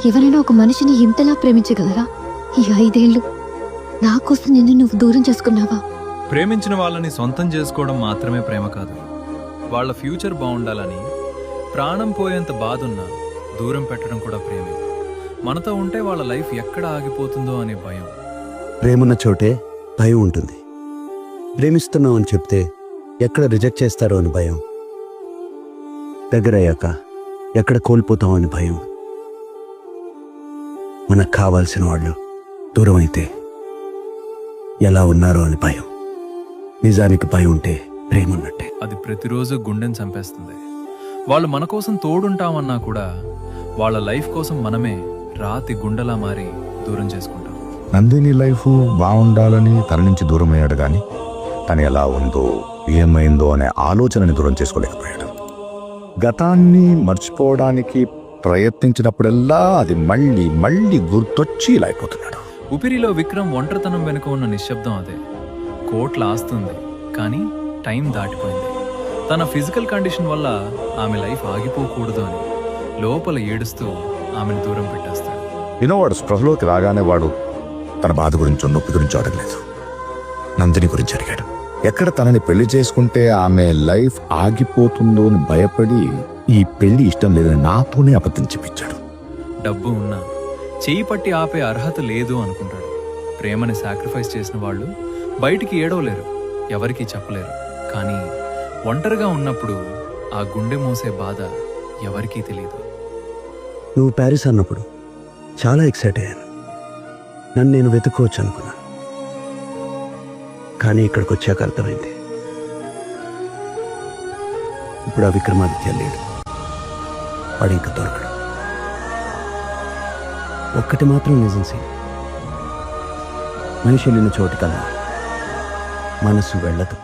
ఎవరైనా ఒక మనిషిని ఇంతలా ప్రేమించగలరా? ఈ 5 ఏళ్ళు నా కోసం నిన్ను నువ్వు దూరం చేసుకున్నావా? ప్రేమించిన వాళ్ళని సొంతం చేసుకోవడం మాత్రమే ప్రేమ కాదు. వాళ్ళ ఫ్యూచర్ బాగుండాలని ప్రాణం పోయేంత బాధున్నా దూరం పెట్టడం కూడా ప్రేమే. మనతో ఉంటే వాళ్ళ లైఫ్ ఎక్కడ ఆగిపోతుందో అనే భయం. ప్రేమున్న చోటే భయం ఉంటుంది. ప్రేమిస్తున్నావు అని చెప్తే ఎక్కడ రిజెక్ట్ చేస్తారో అని భయం. దగ్గరయ్యాక ఎక్కడ కోల్పోతామో అని భయం. మనకు కావాల్సిన వాళ్ళు దూరం అయితే ఎలా ఉన్నారో అని భయం. నిజానికి భయం ఉంటే ప్రేమ ఉన్నట్టే. అది ప్రతిరోజు గుండెని చంపేస్తుంది. వాళ్ళు మన కోసం తోడుంటామన్నా కూడా వాళ్ళ లైఫ్ కోసం మనమే రాతి గుండెలా మారి దూరం చేసుకుంటాం. నందిని లైఫ్ బాగుండాలని తన నుంచి దూరం అయ్యాడు కానీ తను ఎలా ఉందో ఏమైందో అనే ఆలోచనని దూరం చేసుకోలేకపోయాడు. గతాన్ని మర్చిపోవడానికి ప్రయత్నించినప్పుడల్లా అది మళ్ళీ మళ్ళీ గుర్తొచ్చి ఇలా అయిపోతున్నాడు. ఊపిరిలో విక్రమ్ ఒంటరితనం వెనుక ఉన్న నిశ్శబ్దం అదే. కోట్ల ఆస్తుంది కానీ టైం దాటిపోయింది. తన ఫిజికల్ కండిషన్ వల్ల ఆమె లైఫ్ ఆగిపోకూడదు అని లోపల ఏడుస్తూ ఆమెను దూరం పెట్టేస్తాడు. వాడు స్పృహలోకి రాగానే వాడు తన బాధ గురించో నొప్పి గురించో అడగలేదు, నందిని గురించి అడిగాడు. ఎక్కడ తనని పెళ్లి చేసుకుంటే ఆమె లైఫ్ ఆగిపోతుందో అని భయపడి ఈ పెళ్లి ఇష్టం లేదని నాతోనే అబద్ధం చెప్పించాడు. డబ్బు ఉన్నా చేయి పట్టి ఆపే అర్హత లేదు అనుకుంటాడు. ప్రేమని సాక్రిఫైస్ చేసిన వాళ్ళు బయటికి ఏడవలేరు, ఎవరికీ చెప్పలేరు. కానీ ఒంటరిగా ఉన్నప్పుడు ఆ గుండె మోసే బాధ ఎవరికీ తెలియదు. నువ్వు ప్యారిస్ అన్నప్పుడు చాలా ఎక్సైట్ అయ్యాను. నన్ను నేను వెతుక్కోవచ్చు అనుకున్నాను. కానీ ఇక్కడికి వచ్చాక అర్థమైంది, ఇప్పుడు ఆ విక్రమాదిత్య లేడు. వాడు ఇంకా దొరకడు. ఒక్కటి మాత్రం నిజం సీన్, మనిషి వెళ్ళిన చోటుకల్లా మనసు వెళ్ళదు.